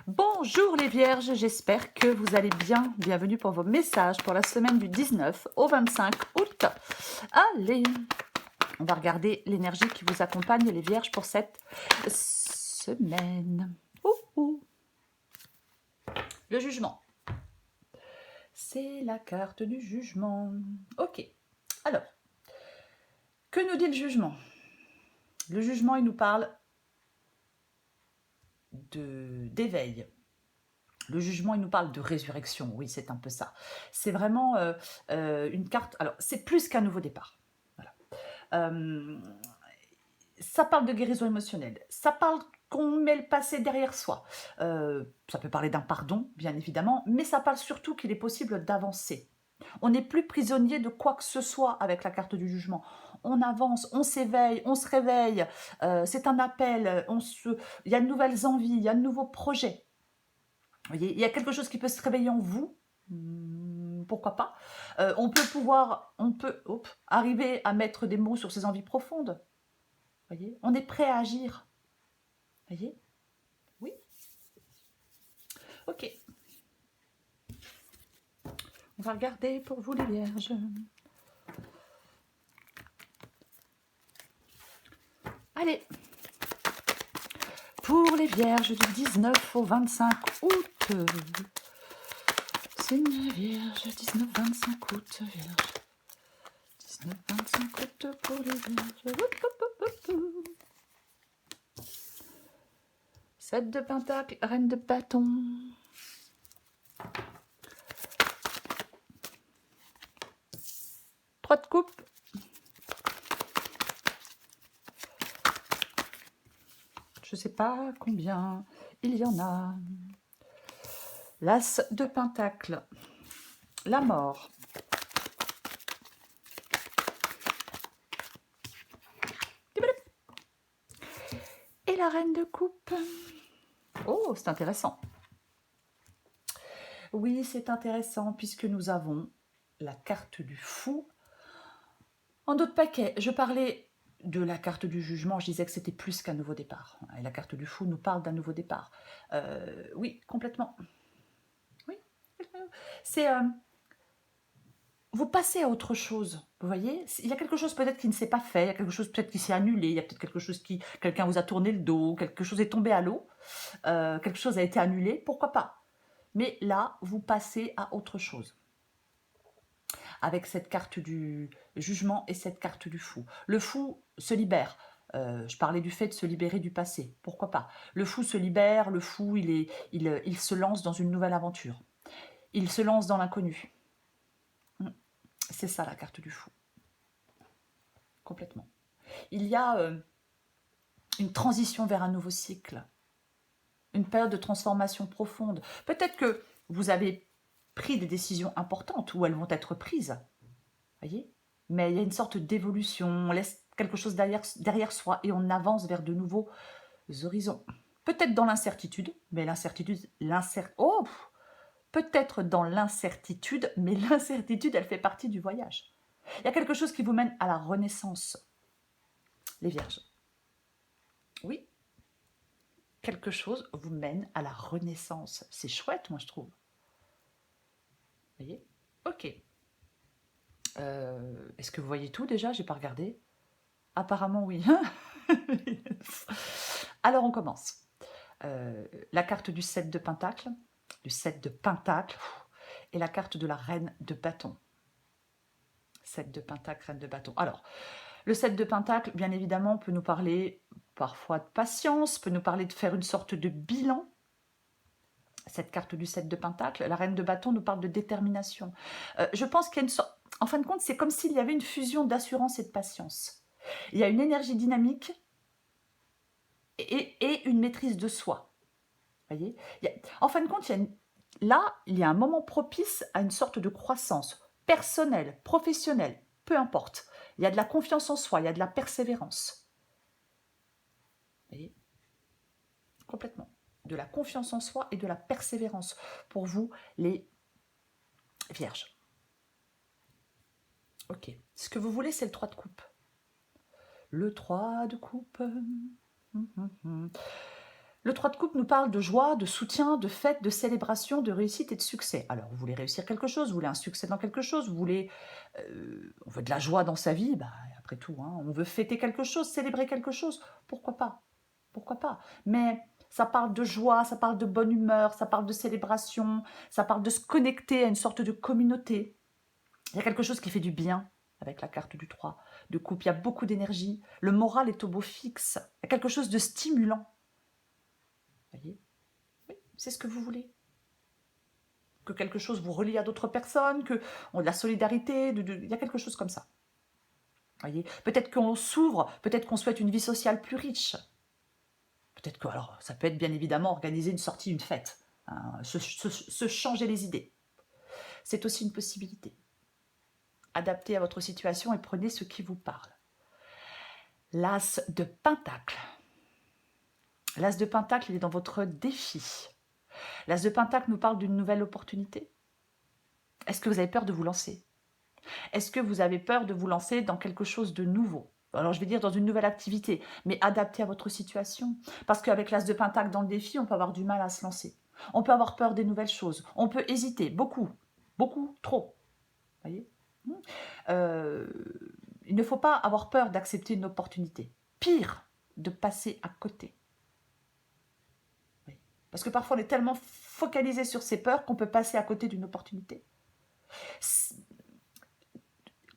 Bonjour les vierges, j'espère que vous allez bien. Bienvenue pour vos messages pour la semaine du 19 au 25 août. Allez, on va regarder l'énergie qui vous accompagne les vierges pour cette semaine. Ouh. Le jugement. C'est la carte du jugement. Ok, alors, que nous dit le jugement? Le jugement, il nous parle d'éveil. Le jugement, il nous parle de résurrection, oui, c'est un peu ça. C'est vraiment une carte, alors c'est plus qu'un nouveau départ. Voilà. Ça parle de guérison émotionnelle, ça parle qu'on met le passé derrière soi. Ça peut parler d'un pardon, bien évidemment, mais ça parle surtout qu'il est possible d'avancer. On n'est plus prisonnier de quoi que ce soit avec la carte du jugement. On avance, on s'éveille, on se réveille, c'est un appel, il y a de nouvelles envies, il y a de nouveaux projets. Vous voyez, il y a quelque chose qui peut se réveiller en vous, pourquoi pas. On peut arriver à mettre des mots sur ses envies profondes. Voyez, on est prêt à agir. Voyez, oui. Ok. On va regarder pour vous les vierges. Allez. Pour les vierges du 19 au 25 août. C'est une vierge, 19-25 août, vierge. 19-25 août pour les vierges. 7 de pentacle, reine de bâton. Trois de coupe. Je ne sais pas combien il y en a. L'as de pentacle. La mort. Et la reine de coupe. Oh, c'est intéressant. Oui, c'est intéressant puisque nous avons la carte du fou. En d'autres paquets, je parlais de la carte du jugement, je disais que c'était plus qu'un nouveau départ. Et la carte du fou nous parle d'un nouveau départ. Oui, complètement. Oui. C'est... vous passez à autre chose, vous voyez. Il y a quelque chose peut-être qui ne s'est pas fait, il y a quelque chose peut-être qui s'est annulé, il y a peut-être quelque chose qui... Quelqu'un vous a tourné le dos, quelque chose est tombé à l'eau, quelque chose a été annulé, pourquoi pas. Mais là, vous passez à autre chose. Avec cette carte du jugement et cette carte du fou. Le fou se libère. Je parlais du fait de se libérer du passé. Pourquoi pas? Le fou se libère, le fou, il se lance dans une nouvelle aventure. Il se lance dans l'inconnu. C'est ça la carte du fou. Complètement. Il y a une transition vers un nouveau cycle. Une période de transformation profonde. Peut-être que vous avez pris des décisions importantes ou elles vont être prises. Voyez, mais il y a une sorte d'évolution, on laisse quelque chose derrière soi et on avance vers de nouveaux horizons. Peut-être dans l'incertitude, mais peut-être dans l'incertitude, mais l'incertitude, elle fait partie du voyage. Il y a quelque chose qui vous mène à la renaissance, les vierges. Oui, quelque chose vous mène à la renaissance. C'est chouette, moi, je trouve. Vous voyez? Ok. Est-ce que vous voyez tout déjà? J'ai pas regardé. Apparemment, oui. Alors, on commence. La carte du 7 de pentacle, et la carte de la reine de bâton. 7 de pentacle, reine de bâton. Alors, le 7 de pentacle, bien évidemment, peut nous parler parfois de patience, peut nous parler de faire une sorte de bilan. Cette carte du 7 de pentacle, la reine de bâton nous parle de détermination. Je pense qu'il y a une sorte... En fin de compte, c'est comme s'il y avait une fusion d'assurance et de patience. Il y a une énergie dynamique et une maîtrise de soi. Voyez, en fin de compte, là, il y a un moment propice à une sorte de croissance personnelle, professionnelle, peu importe. Il y a de la confiance en soi, il y a de la persévérance. Vous voyez, complètement. De la confiance en soi et de la persévérance pour vous, les vierges. Ok. Ce que vous voulez, c'est le 3 de coupe. Le 3 de coupe. Le 3 de coupe nous parle de joie, de soutien, de fête, de célébration, de réussite et de succès. Alors, vous voulez réussir quelque chose, vous voulez un succès dans quelque chose, vous voulez, on veut de la joie dans sa vie, bah, après tout, hein, on veut fêter quelque chose, célébrer quelque chose, pourquoi pas? Pourquoi pas? Mais ça parle de joie, ça parle de bonne humeur, ça parle de célébration, ça parle de se connecter à une sorte de communauté. Il y a quelque chose qui fait du bien avec la carte du 3 de coupe. Il y a beaucoup d'énergie. Le moral est au beau fixe. Il y a quelque chose de stimulant. Vous voyez? Oui, c'est ce que vous voulez. Que quelque chose vous relie à d'autres personnes, que on a de la solidarité, il y a quelque chose comme ça. Voyez, peut-être qu'on s'ouvre, peut-être qu'on souhaite une vie sociale plus riche. Peut-être que, alors, ça peut être bien évidemment organiser une sortie, une fête, hein, se changer les idées. C'est aussi une possibilité. Adaptez à votre situation et prenez ce qui vous parle. L'As de Pentacle. L'As de Pentacle, il est dans votre défi. L'As de Pentacle nous parle d'une nouvelle opportunité. Est-ce que vous avez peur de vous lancer? Est-ce que vous avez peur de vous lancer dans quelque chose de nouveau? Alors, je vais dire dans une nouvelle activité, mais adaptée à votre situation. Parce qu'avec l'As de Pentacle dans le défi, on peut avoir du mal à se lancer. On peut avoir peur des nouvelles choses. On peut hésiter, beaucoup, trop. Vous voyez? Il ne faut pas avoir peur d'accepter une opportunité. Pire, de passer à côté. Oui. Parce que parfois, on est tellement focalisé sur ses peurs qu'on peut passer à côté d'une opportunité.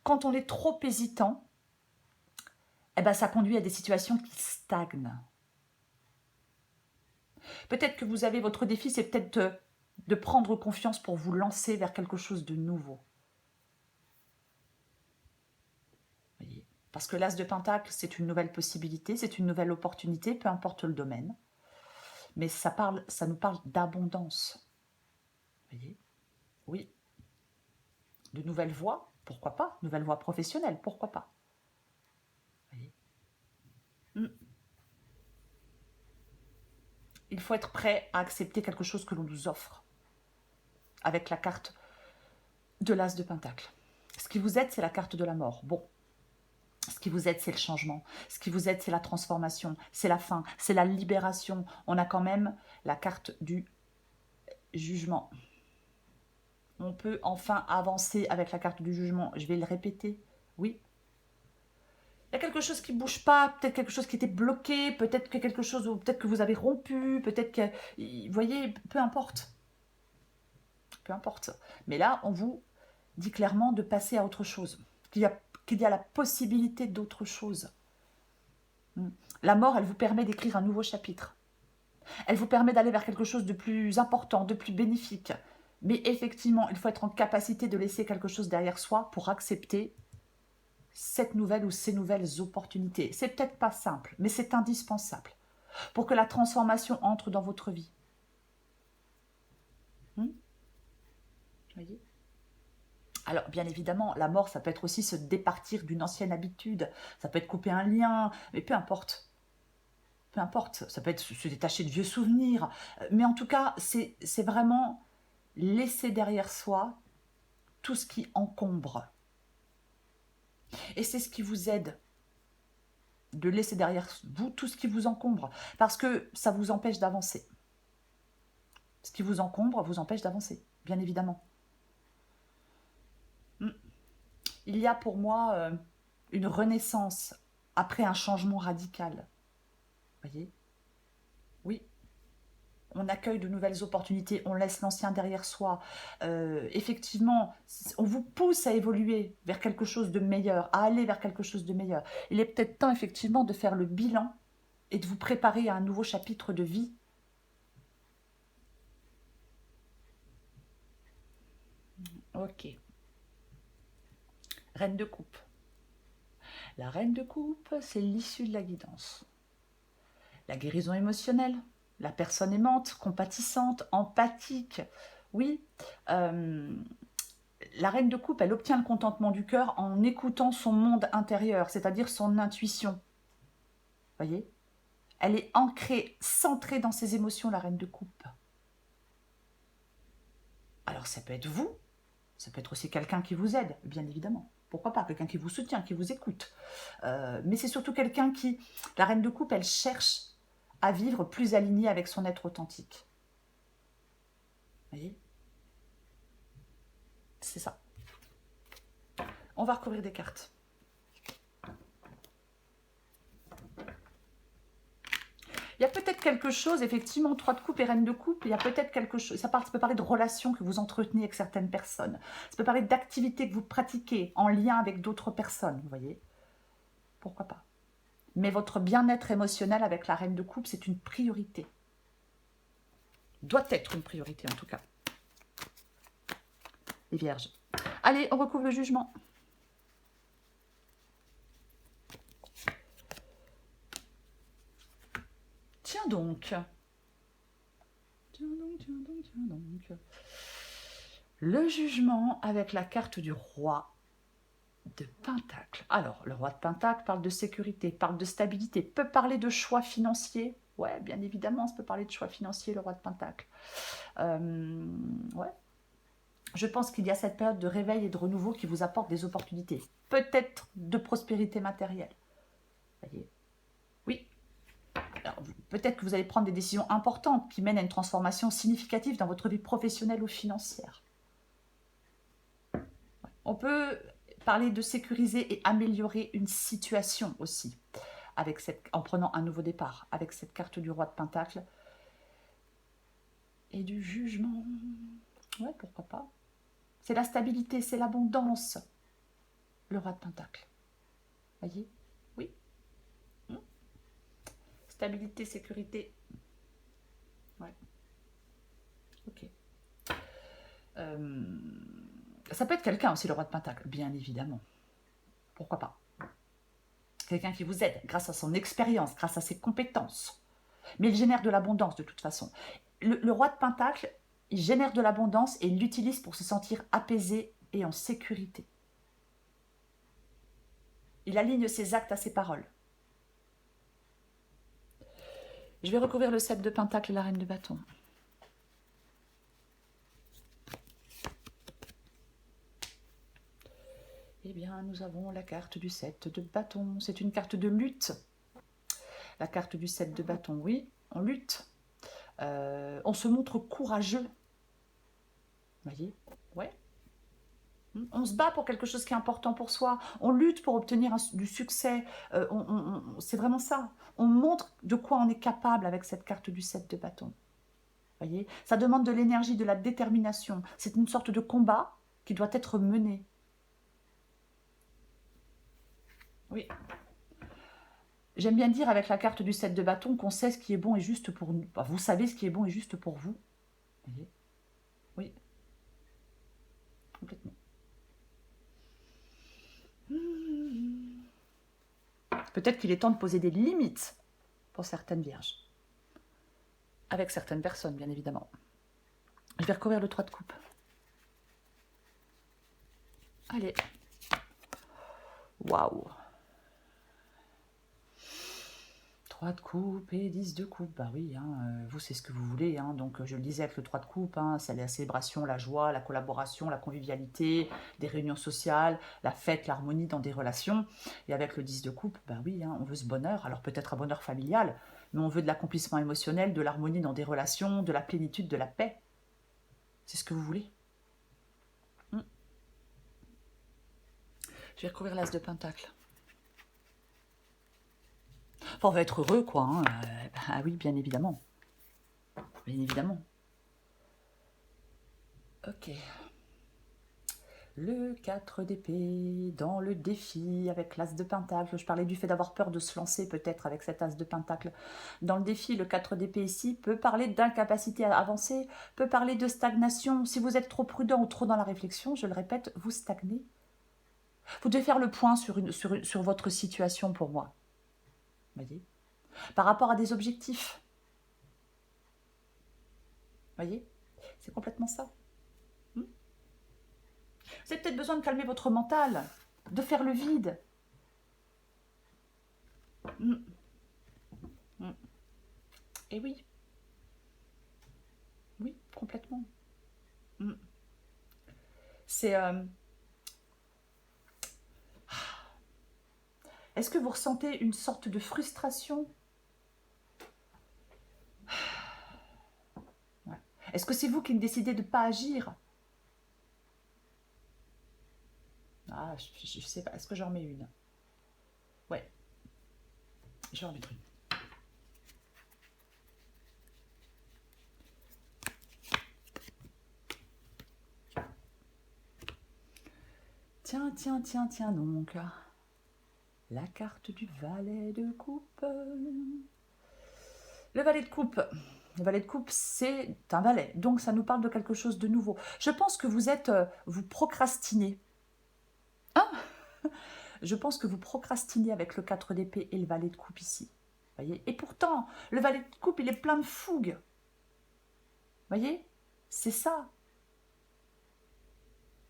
Quand on est trop hésitant, eh ben, ça conduit à des situations qui stagnent. Peut-être que vous avez votre défi, c'est peut-être de prendre confiance pour vous lancer vers quelque chose de nouveau. Voyez. Parce que l'As de Pentacle, c'est une nouvelle possibilité, c'est une nouvelle opportunité, peu importe le domaine. Mais ça nous parle d'abondance. Voyez. Oui. De nouvelles voies, pourquoi pas? Nouvelles voies professionnelles, pourquoi pas? Voyez. Il faut être prêt à accepter quelque chose que l'on nous offre avec la carte de l'As de Pentacle. Ce qui vous aide, c'est la carte de la mort. Bon, ce qui vous aide, c'est le changement. Ce qui vous aide, c'est la transformation, c'est la fin, c'est la libération. On a quand même la carte du jugement. On peut enfin avancer avec la carte du jugement. Je vais le répéter. Oui. Il y a quelque chose qui ne bouge pas, peut-être quelque chose qui était bloqué, peut-être que quelque chose, peut-être que vous avez rompu, peut-être que, vous voyez, peu importe. Peu importe. Mais là, on vous dit clairement de passer à autre chose, qu'il y a la possibilité d'autre chose. La mort, elle vous permet d'écrire un nouveau chapitre. Elle vous permet d'aller vers quelque chose de plus important, de plus bénéfique. Mais effectivement, il faut être en capacité de laisser quelque chose derrière soi pour accepter cette nouvelle ou ces nouvelles opportunités. C'est peut-être pas simple, mais c'est indispensable pour que la transformation entre dans votre vie. Voyez ? Alors, bien évidemment, la mort, ça peut être aussi se départir d'une ancienne habitude, ça peut être couper un lien, mais peu importe. Peu importe, ça peut être se détacher de vieux souvenirs, mais en tout cas, c'est vraiment laisser derrière soi tout ce qui encombre. Et c'est ce qui vous aide de laisser derrière vous tout ce qui vous encombre, parce que ça vous empêche d'avancer. Ce qui vous encombre vous empêche d'avancer, bien évidemment. Il y a pour moi une renaissance après un changement radical. Voyez ? Oui. On accueille de nouvelles opportunités, on laisse l'ancien derrière soi. Effectivement, on vous pousse à évoluer vers quelque chose de meilleur, à aller vers quelque chose de meilleur. Il est peut-être temps, effectivement, de faire le bilan et de vous préparer à un nouveau chapitre de vie. Ok. Reine de coupe. La reine de coupe, c'est l'issue de la guidance. La guérison émotionnelle, la personne aimante, compatissante, empathique. Oui, la reine de coupe, elle obtient le contentement du cœur en écoutant son monde intérieur, c'est-à-dire son intuition. Voyez ? Elle est ancrée, centrée dans ses émotions, la reine de coupe. Alors ça peut être vous, ça peut être aussi quelqu'un qui vous aide, bien évidemment. Pourquoi pas, quelqu'un qui vous soutient, qui vous écoute. Mais c'est surtout quelqu'un qui... La reine de coupe, elle cherche à vivre plus aligné avec son être authentique. Vous voyez? C'est ça. On va recouvrir des cartes. Il y a peut-être quelque chose, effectivement, 3 de coupe et reine de coupe, il y a peut-être quelque chose, ça peut parler de relations que vous entretenez avec certaines personnes, ça peut parler d'activités que vous pratiquez en lien avec d'autres personnes, vous voyez. Pourquoi pas. Mais votre bien-être émotionnel avec la reine de coupe, c'est une priorité. Doit être une priorité, en tout cas. Les vierges. Allez, on recouvre le jugement. Tiens donc. Tiens donc. Le jugement avec la carte du roi de Pentacle. Alors, le roi de Pentacle parle de sécurité, parle de stabilité, peut parler de choix financiers. Ouais, bien évidemment, ça peut parler de choix financiers, le roi de Pentacle. Ouais. Je pense qu'il y a cette période de réveil et de renouveau qui vous apporte des opportunités. Peut-être de prospérité matérielle. Voyez. Oui. Peut-être que vous allez prendre des décisions importantes qui mènent à une transformation significative dans votre vie professionnelle ou financière. On peut parler de sécuriser et améliorer une situation aussi, en prenant un nouveau départ, avec cette carte du roi de Pentacle et du jugement. Ouais, pourquoi pas. C'est la stabilité, c'est l'abondance, le roi de Pentacle. Voyez? Oui. Stabilité, sécurité. Ouais. Ok. Ça peut être quelqu'un aussi, le roi de Pentacle, bien évidemment. Pourquoi pas. Quelqu'un qui vous aide grâce à son expérience, grâce à ses compétences. Mais il génère de l'abondance de toute façon. Le roi de Pentacle, il génère de l'abondance et il l'utilise pour se sentir apaisé et en sécurité. Il aligne ses actes à ses paroles. Je vais recouvrir le 7 de Pentacle et la reine de bâton. Eh bien, nous avons la carte du 7 de bâton. C'est une carte de lutte. La carte du 7 de bâton, oui, on lutte. On se montre courageux. Vous voyez? Ouais. On se bat pour quelque chose qui est important pour soi. On lutte pour obtenir du succès. C'est vraiment ça. On montre de quoi on est capable avec cette carte du 7 de bâton. Vous voyez? Ça demande de l'énergie, de la détermination. C'est une sorte de combat qui doit être mené. Oui. J'aime bien dire avec la carte du 7 de bâton qu'on sait ce qui est bon et juste pour nous. Enfin, vous savez ce qui est bon et juste pour vous. Vous voyez? Oui. Complètement. Peut-être qu'il est temps de poser des limites pour certaines vierges. Avec certaines personnes, bien évidemment. Je vais recouvrir le 3 de coupe. Allez. Waouh. 3 de coupe et 10 de coupe. Bah oui, hein, vous, c'est ce que vous voulez. Hein. Donc, je le disais avec le 3 de coupe, hein, c'est la célébration, la joie, la collaboration, la convivialité, des réunions sociales, la fête, l'harmonie dans des relations. Et avec le 10 de coupe, bah oui, hein, on veut ce bonheur. Alors, peut-être un bonheur familial, mais on veut de l'accomplissement émotionnel, de l'harmonie dans des relations, de la plénitude, de la paix. C'est ce que vous voulez. Je vais recouvrir l'as de pentacle. Enfin, on va être heureux, quoi. Hein. Ah oui, bien évidemment. Bien évidemment. Ok. Le 4 d'épée dans le défi avec l'as de pentacle. Je parlais du fait d'avoir peur de se lancer peut-être avec cet as de pentacle. Dans le défi, le 4 d'épée ici peut parler d'incapacité à avancer, peut parler de stagnation. Si vous êtes trop prudent ou trop dans la réflexion, je le répète, vous stagnez. Vous devez faire le point sur votre situation pour moi. Voyez ? Par rapport à des objectifs. Voyez ? C'est complètement ça. Vous avez peut-être besoin de calmer votre mental, de faire le vide. Et oui. Oui, complètement. C'est... Est-ce que vous ressentez une sorte de frustration Est-ce que c'est vous qui décidez de ne pas agir? Ah, je sais pas. Est-ce que j'en mets une? Ouais, je vais en mettre une. Tiens, tiens, tiens, tiens donc. La carte du valet de coupe. Le valet de coupe. Le valet de coupe, c'est un valet. Donc, ça nous parle de quelque chose de nouveau. Je pense que vous procrastinez. Hein? Je pense que vous procrastinez avec le 4 d'épée et le valet de coupe ici. Voyez? Et pourtant, le valet de coupe, il est plein de fougue. Voyez? C'est ça.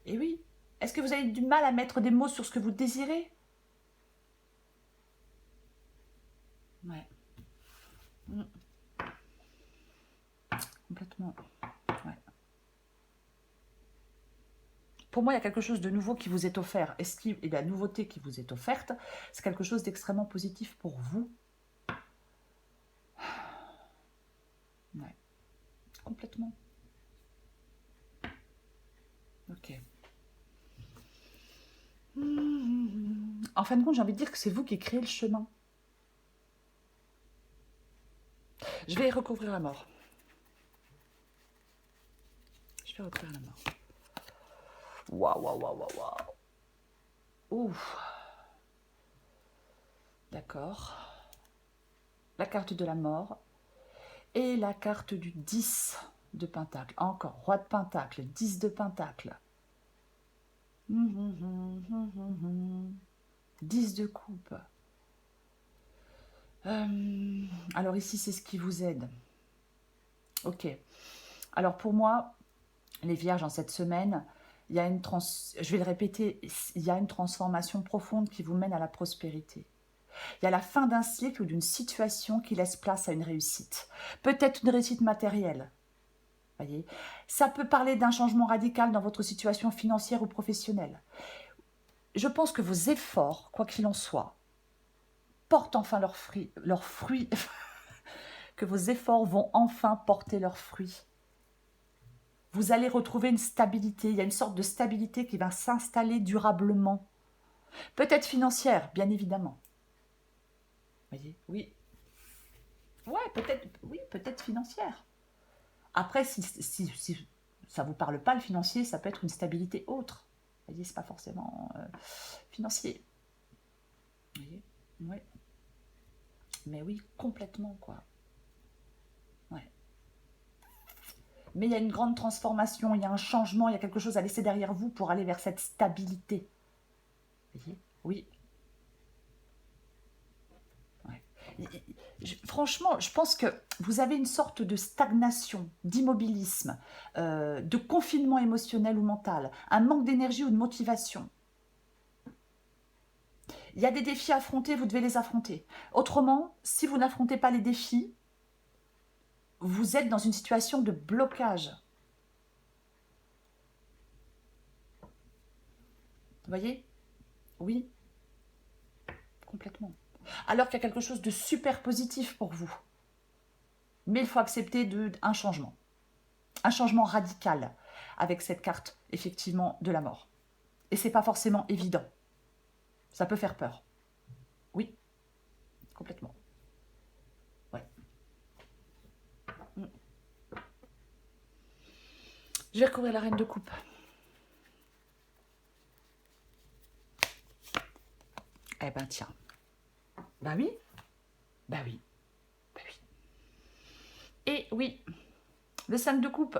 Et oui. Est-ce que vous avez du mal à mettre des mots sur ce que vous désirez? Ouais. Complètement. Ouais. Pour moi, il y a quelque chose de nouveau qui vous est offert. Et la nouveauté qui vous est offerte, c'est quelque chose d'extrêmement positif pour vous. Ouais. Complètement. Ok. En fin de compte, j'ai envie de dire que c'est vous qui créez le chemin. Je vais recouvrir la mort. Je vais recouvrir la mort. Waouh, waouh, waouh, waouh, waouh. Ouf. D'accord. La carte de la mort. Et la carte du 10 de pentacle. Encore, roi de pentacle, 10 de pentacle. 10 de coupe. Alors ici, c'est ce qui vous aide. Ok. Alors pour moi, les vierges, en cette semaine, il y a je vais le répéter, il y a une transformation profonde qui vous mène à la prospérité. Il y a la fin d'un cycle ou d'une situation qui laisse place à une réussite. Peut-être une réussite matérielle. Voyez, ça peut parler d'un changement radical dans votre situation financière ou professionnelle. Je pense que vos efforts, quoi qu'il en soit, portent enfin leurs fruits, que vos efforts vont enfin porter leurs fruits. Vous allez retrouver une stabilité, il y a une sorte de stabilité qui va s'installer durablement. Peut-être financière, bien évidemment. Voyez, oui. Ouais, peut-être financière. Après, si ça ne vous parle pas le financier, ça peut être une stabilité autre. Vous voyez, c'est pas forcément financier. Vous voyez, ouais. Mais oui, complètement, quoi. Ouais. Mais il y a une grande transformation, il y a un changement, il y a quelque chose à laisser derrière vous pour aller vers cette stabilité. Vous voyez, oui. Ouais. Franchement, je pense que vous avez une sorte de stagnation, d'immobilisme, de confinement émotionnel ou mental, un manque d'énergie ou de motivation. Il y a des défis à affronter, vous devez les affronter. Autrement, si vous n'affrontez pas les défis, vous êtes dans une situation de blocage. Vous voyez? Oui, complètement. Alors qu'il y a quelque chose de super positif pour vous. Mais il faut accepter un changement radical avec cette carte, effectivement, de la mort. Et c'est pas forcément évident. Ça peut faire peur. Oui, complètement. Ouais. Je vais recouvrir la reine de coupe. Eh ben tiens. Bah oui. Bah oui. Bah oui. Et oui, le 5 de coupe.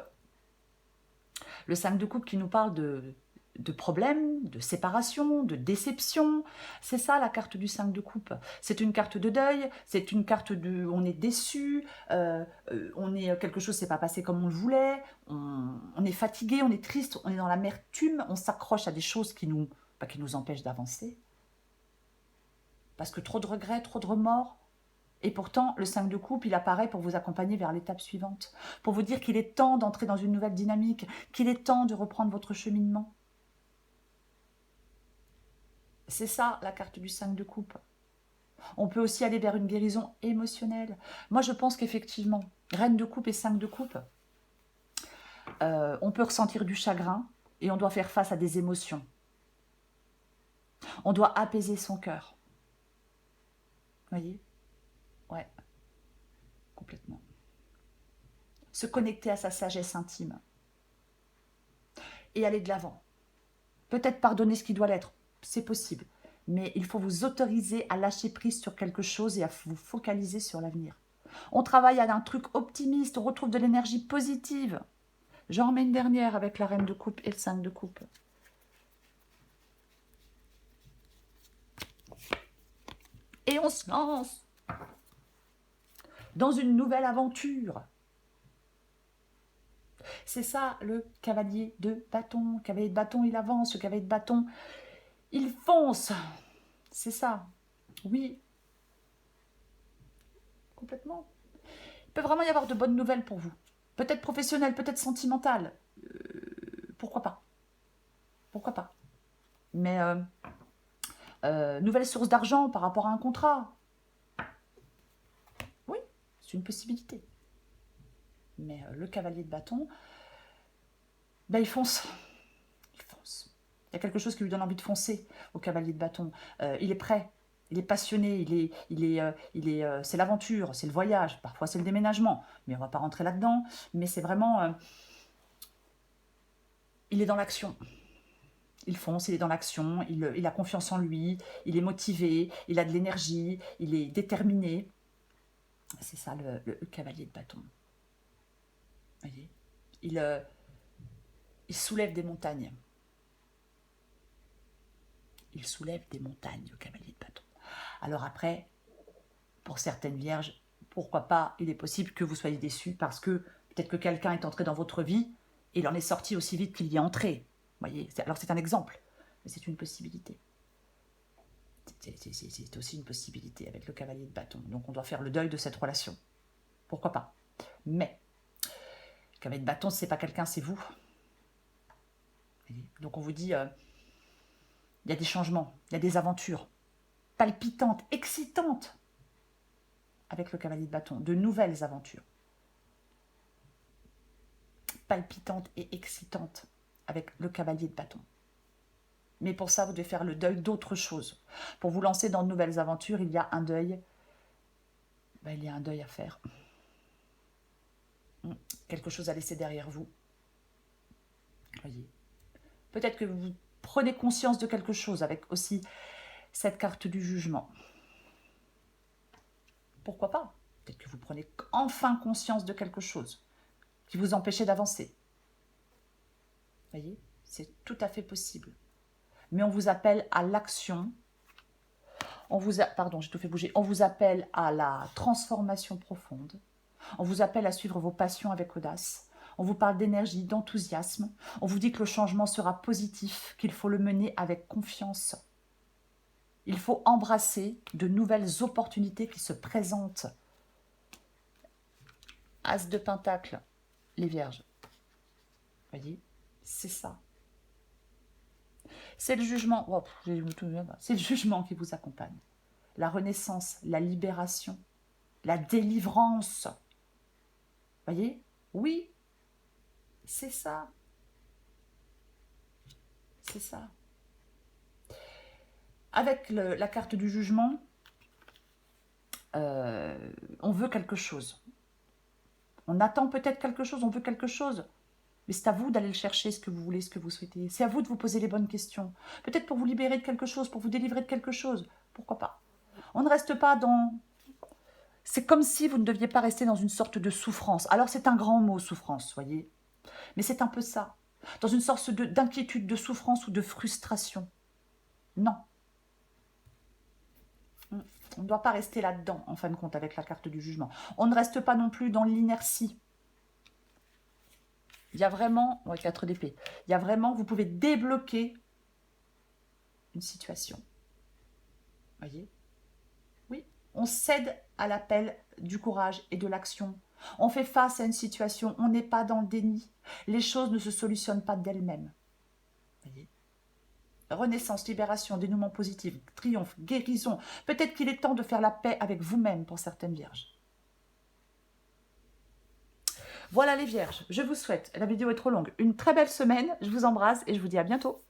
Le 5 de coupe qui nous parle de problèmes, de séparation, de déception. C'est ça la carte du 5 de coupe. C'est une carte de deuil, c'est une carte de on est déçu, quelque chose s'est pas passé comme on le voulait, on est fatigué, on est triste, on est dans l'amertume, on s'accroche à des choses qui nous empêchent d'avancer. Parce que trop de regrets, trop de remords. Et pourtant, le 5 de coupe, il apparaît pour vous accompagner vers l'étape suivante, pour vous dire qu'il est temps d'entrer dans une nouvelle dynamique, qu'il est temps de reprendre votre cheminement. C'est ça, la carte du 5 de coupe. On peut aussi aller vers une guérison émotionnelle. Moi, je pense qu'effectivement, reine de coupe et 5 de coupe, On peut ressentir du chagrin et on doit faire face à des émotions. On doit apaiser son cœur. Vous voyez? Ouais, complètement. Se connecter à sa sagesse intime. Et aller de l'avant. Peut-être pardonner ce qui doit l'être, c'est possible. Mais il faut vous autoriser à lâcher prise sur quelque chose et à vous focaliser sur l'avenir. On travaille à un truc optimiste, on retrouve de l'énergie positive. J'en remets une dernière avec la reine de coupe et le 5 de coupe. Et on se lance dans une nouvelle aventure. C'est ça le cavalier de bâton. Le cavalier de bâton, il avance. Le cavalier de bâton, il fonce. C'est ça. Oui. Complètement. Il peut vraiment y avoir de bonnes nouvelles pour vous. Peut-être professionnelles, peut-être sentimentales. Pourquoi pas? Pourquoi pas? Mais nouvelle source d'argent par rapport à un contrat. Oui, c'est une possibilité. Mais le cavalier de bâton, ben, il fonce. Il fonce. Il y a quelque chose qui lui donne envie de foncer au cavalier de bâton. Il est prêt. Il est passionné, c'est l'aventure, c'est le voyage, parfois c'est le déménagement, mais on ne va pas rentrer là-dedans. Mais c'est vraiment, il est dans l'action. Il fonce, il est dans l'action, il a confiance en lui, il est motivé, il a de l'énergie, il est déterminé. C'est ça le cavalier de bâton. Vous voyez, il soulève des montagnes. Il soulève des montagnes, le cavalier de bâton. Alors après, pour certaines vierges, pourquoi pas, il est possible que vous soyez déçus parce que peut-être que quelqu'un est entré dans votre vie et il en est sorti aussi vite qu'il y est entré. Vous voyez, alors c'est un exemple, mais c'est une possibilité. C'est aussi une possibilité avec le cavalier de bâton. Donc on doit faire le deuil de cette relation. Pourquoi pas? Mais le cavalier de bâton, c'est pas quelqu'un, c'est vous. Donc on vous dit, il y a des changements, il y a des aventures palpitantes, excitantes avec le cavalier de bâton, de nouvelles aventures. Palpitantes et excitantes avec le cavalier de bâton. Mais pour ça, vous devez faire le deuil d'autres choses. Pour vous lancer dans de nouvelles aventures, il y a un deuil. Il y a un deuil à faire. Quelque chose à laisser derrière vous. Voyez. Peut-être que vous prenez conscience de quelque chose avec aussi cette carte du jugement. Pourquoi pas? Peut-être que vous prenez enfin conscience de quelque chose qui vous empêchait d'avancer. Voyez, c'est tout à fait possible. Mais on vous appelle à l'action. Pardon, j'ai tout fait bouger. On vous appelle à la transformation profonde. On vous appelle à suivre vos passions avec audace. On vous parle d'énergie, d'enthousiasme. On vous dit que le changement sera positif, qu'il faut le mener avec confiance. Il faut embrasser de nouvelles opportunités qui se présentent. As de Pentacle, les Vierges. Vous voyez, c'est ça. C'est le jugement. Oh, c'est le jugement qui vous accompagne. La renaissance, la libération, la délivrance. Vous voyez? Oui, c'est ça. C'est ça. Avec la carte du jugement, on veut quelque chose. On attend peut-être quelque chose, on veut quelque chose. Mais c'est à vous d'aller le chercher, ce que vous voulez, ce que vous souhaitez. C'est à vous de vous poser les bonnes questions. Peut-être pour vous libérer de quelque chose, pour vous délivrer de quelque chose. Pourquoi pas? On ne reste pas dans... C'est comme si vous ne deviez pas rester dans une sorte de souffrance. Alors c'est un grand mot, souffrance, voyez. Mais c'est un peu ça. Dans une sorte d'inquiétude, de souffrance ou de frustration. Non. On ne doit pas rester là-dedans, en fin de compte, avec la carte du jugement. On ne reste pas non plus dans l'inertie. Il y a vraiment... 4 d'épée. Il y a vraiment... Vous pouvez débloquer une situation. Voyez? Oui. On cède à l'appel du courage et de l'action. On fait face à une situation. On n'est pas dans le déni. Les choses ne se solutionnent pas d'elles-mêmes. Voyez? Renaissance, libération, dénouement positif, triomphe, guérison. Peut-être qu'il est temps de faire la paix avec vous-même pour certaines vierges. Voilà les vierges, je vous souhaite, la vidéo est trop longue, une très belle semaine, je vous embrasse et je vous dis à bientôt.